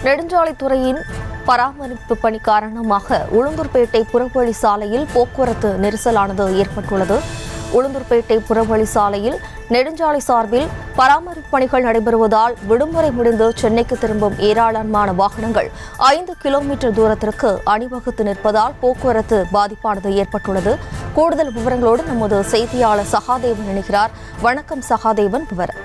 நெடுஞ்சாலைத்துறையின் பராமரிப்பு பணி காரணமாக உளுந்தூர்பேட்டை புறவழி சாலையில் போக்குவரத்து நெரிசலானது ஏற்பட்டுள்ளது. உளுந்தூர்பேட்டை புறவழி சாலையில் நெடுஞ்சாலை சார்பில் பராமரிப்பு பணிகள் நடைபெறுவதால் விடுமுறை முடிந்து சென்னைக்கு திரும்பும் ஏராளமான வாகனங்கள் 5 கிலோமீட்டர் தூரத்திற்கு அணிவகுத்து நிற்பதால் போக்குவரத்து பாதிப்பானது ஏற்பட்டுள்ளது. கூடுதல் விவரங்களோடு நமது செய்தியாளர் சகாதேவன் இணைகிறார். வணக்கம் சகாதேவன், விவரம்.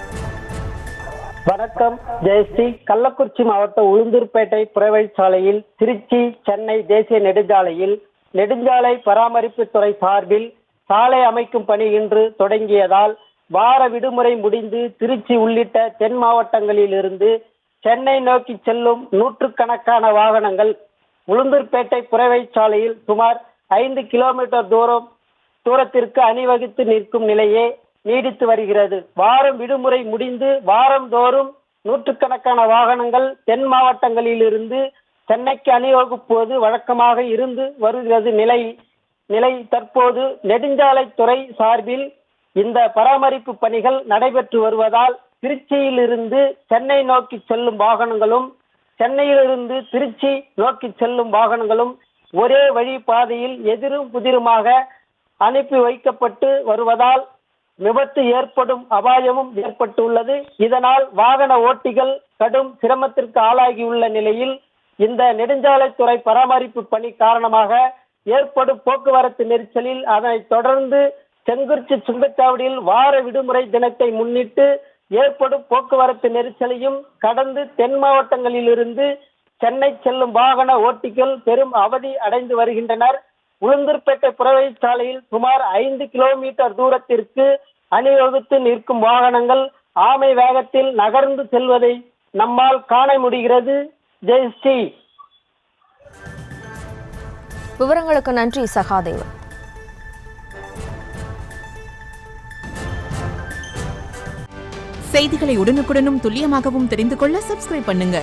வணக்கம் ஜெயஸ்ரீ. கள்ளக்குறிச்சி மாவட்ட உளுந்தூர்பேட்டை புறவழி சாலையில் திருச்சி சென்னை தேசிய நெடுஞ்சாலையில் நெடுஞ்சாலை பராமரிப்பு துறை சார்பில் சாலை அமைக்கும் பணி இன்று தொடங்கியதால் வார விடுமுறை முடிந்து திருச்சி உள்ளிட்ட தென் மாவட்டங்களில் இருந்து சென்னை நோக்கி செல்லும் நூற்றுக்கணக்கான வாகனங்கள் உளுந்தூர்பேட்டை புறவழி சாலையில் சுமார் 5 கிலோமீட்டர் தூரத்திற்கு அணிவகுத்து நிற்கும் நிலையே நீடித்து வருகிறது. வாரம் விடுமுறை முடிந்து வாரந்தோறும் நூற்றுக்கணக்கான வாகனங்கள் தென் மாவட்டங்களில் இருந்து சென்னைக்கு அணிவகுப்பது வழக்கமாக இருந்து வருகிறது. நிலை தற்போது நெடுஞ்சாலைத்துறை சார்பில் இந்த பராமரிப்பு பணிகள் நடைபெற்று வருவதால் திருச்சியிலிருந்து சென்னை நோக்கி செல்லும் வாகனங்களும் சென்னையிலிருந்து திருச்சி நோக்கி செல்லும் வாகனங்களும் ஒரே வழி பாதையில் எதிரும் புதிருமாக அனுப்பி வைக்கப்பட்டு வருவதால் விபத்து ஏற்படும் அபாயமும் ஏற்பட்டுள்ளது. இதனால் வாகன ஓட்டிகள் கடும் சிரமத்திற்கு ஆளாகியுள்ள நிலையில் இந்த நெடுஞ்சாலைத்துறை பராமரிப்பு பணி காரணமாக ஏற்படும் போக்குவரத்து நெரிசலில் அதனைத் தொடர்ந்து செங்குறிச்சி சுங்கச்சாவடியில் வார விடுமுறை தினத்தை முன்னிட்டு ஏற்படும் போக்குவரத்து நெரிசலையும் கடந்து தென் மாவட்டங்களில் இருந்து சென்னை செல்லும் வாகன ஓட்டிகள் பெரும் அவதி அடைந்து வருகின்றனர். உளுந்தூர்பேட்டை புறவழி சாலையில் சுமார் 5 கிலோமீட்டர் தூரத்திற்கு அணிவகுத்து நிற்கும் வாகனங்கள் ஆமை வேகத்தில் நகர்ந்து செல்வதை நம்மால் காண முடிகிறது. ஜெயஸ்ரீ, விவரங்களுக்கு நன்றி சகாதேவன். செய்திகளை உடனுக்குடனும் துல்லியமாகவும் தெரிந்து கொள்ள சப்ஸ்கிரைப் பண்ணுங்க.